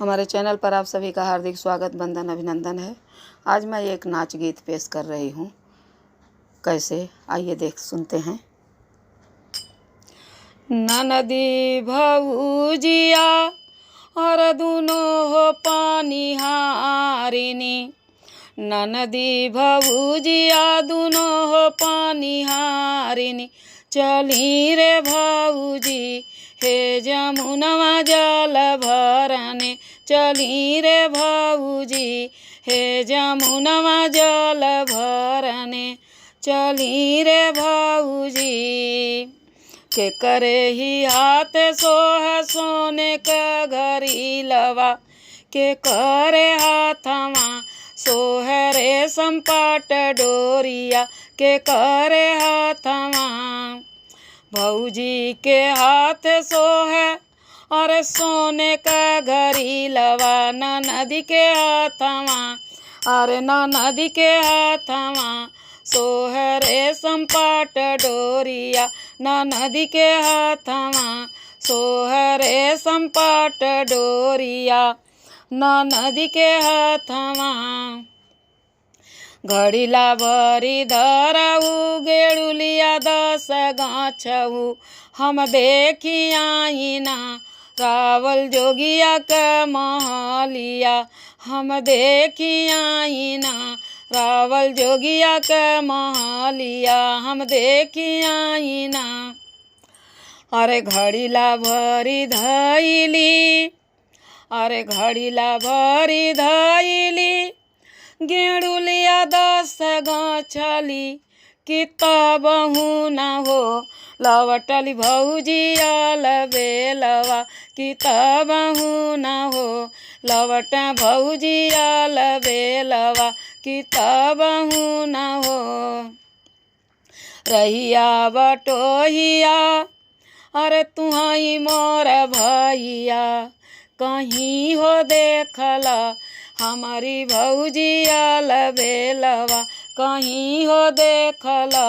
हमारे चैनल पर आप सभी का हार्दिक स्वागत, वंदन, अभिनंदन है। आज मैं एक नाच गीत पेश कर रही हूँ। कैसे, आइए सुनते हैं। ननदी भौजिया और दुनो हो पानी हारिनी, ननदी भौजिया दुनो हो पानी हारिनी, चली रे भौजी हे जमुनवा जल भरने, चली रे भौजी हे जमुनवा जल भरने, चली रे भौजी। के करे ही हाथ सोह सोने का घड़ी लवा, के करे हाथवा सोह रेशम पाट डोरिया, के करे हाथवा भौजी के हाथ सोहे और सोने का घड़ी लवा, नदी के हाथवा अरे नदी के हाथवा सोहे रेशम पाट डोरिया, नदी के हाथवा सोहे रेशम पाट डोरिया, नदी के हाथवा। घड़ीला भरी धरऊ गेड़ुलिया 10 गाछऊ, हम देखी आईना रावल जोगिया के महलिया, हम देखी आईना रावल जोगिया के महलिया, हम देखी आईना। अरे घड़ीला भरी धैली, अरे घड़ीला भरी धैली, गेड़ुलिया 10 गाछली, किताबहू न हो लवटली भौजिया लबेलवा, किताबहू न हो लवट भौजिया लबेलवा, किताबहू न हो। रहिया बटोहिया अरे तुहाई मोर भैया, कहीं हो देखला हमारी भौजिया लबेलवा, कहीं हो देखला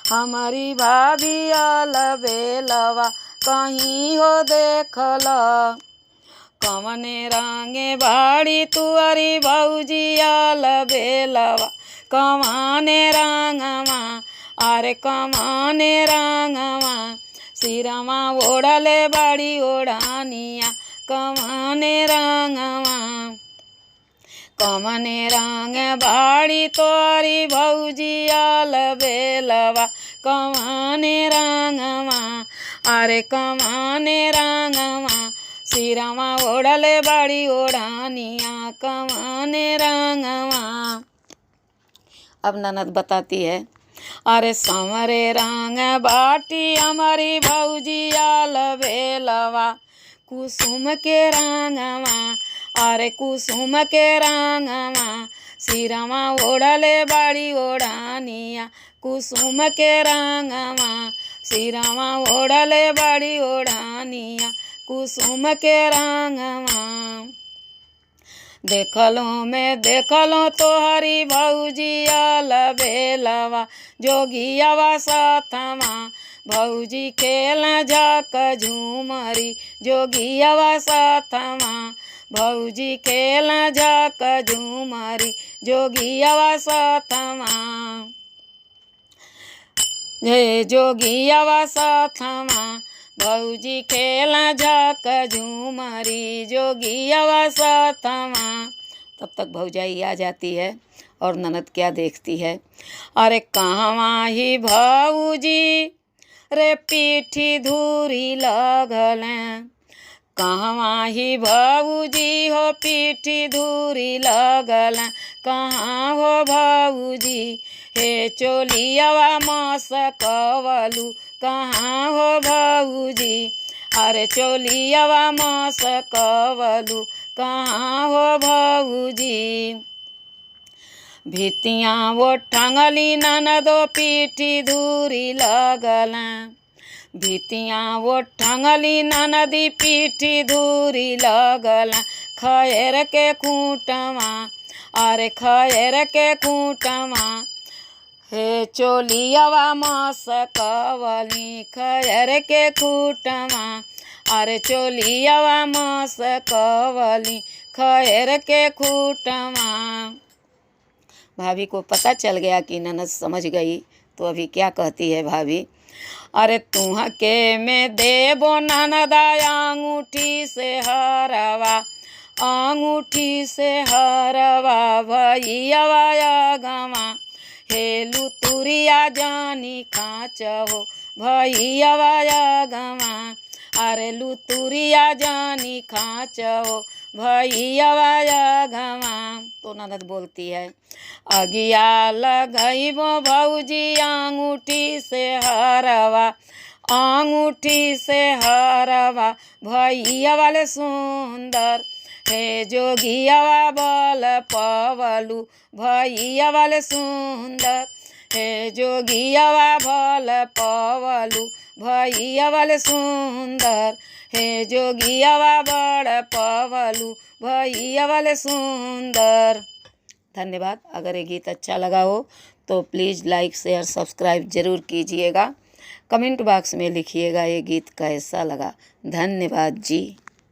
हमारी भाभिया लबेलवा, कहीं हो देखला। कवने रंगे बाड़ी तुअरी भौजिया लबेलवा, कवने रंगवा अरे कवने रंगवा, सिरवा ओढ़ले बाड़ी ओढ़ानिया, कवने रंगवा। कवने रंग बाड़ी तोरी भौजिया लबेलवा, कवने रंगवा अरे कवने रंगवा, सिरवा ओढ़ले बाड़ी ओढ़ानिया, कवने रंगवा। अब ननद बताती है, अरे संवरे रंग बाटी हमारी भौजिया लबेलवा, कुसुम के रंगवा अरे कुसुम के रंगवा, सिरवा ओढ़ले बाड़ी ओढ़ानिया, कुसुम के रंगवा, सिरवा ओढ़ले बाड़ी ओढ़ानिया, कुसुम के रंगवा। देखलो में देखलो तोहरी भौजिया लबेलवा, जोगियावा साथवा भौजी खेला झाक झूमरी, जोगियावा साथवा भौजी खेला झाक झूमरी, जोगियावा साथवा हे जोगियावा साथवा भौजी खेला झाक झूमरी, जोगियावा साथवा। तब तक भौजाई आ जाती है और ननद क्या देखती है, अरे कहवा ही भौजी रे पीठी धूरी लगल, कहवा ही भौजी हो पीठी धूरी लगल, कहाँ हो भौजी हे चोलियावा मसकवलू, कहाँ हो भौजी अरे चोलियावा मसकवलू, कहाँ हो भौजी। भितियाँ वो टंगली ननदो पीठी धूरी लगल, भितियाँ वो टंगली ननदी पीठी धूरी लगल, खैर के खूंटवा अरे खैर के खूंटवा हे चोलियावा मसकवली खैर के खूटवा, अरे चोलियावा मसकवली खैर के खूटवा। भाभी को पता चल गया कि ननद समझ गई, तो अभी क्या कहती है भाभी, अरे तुह के में देबो ननदा अंगूठी से हरवा, अंगूठी से हरवा भैया गवा, हे लुतुरिया जानी खाच हो भैया गवा, अरे लुतुरिया जानी खाच हो भैया गवा। तो ननद बोलती है, अगिया लगइबो भौजी अंगूठी से हरवा, अंगूठी से हरवा भैया वाले सुंदर, हे जोगियावा बल पवलू भैया वाले सुंदर, हे जोगियावा बल पवलू भैया वाले सुंदर, हे जोगियावा बड़ पवलू भैया वाले सुंदर। धन्यवाद। अगर ये गीत अच्छा लगा हो तो प्लीज़ लाइक शेयर सब्सक्राइब ज़रूर कीजिएगा। कमेंट बॉक्स में लिखिएगा ये गीत कैसा लगा। धन्यवाद जी।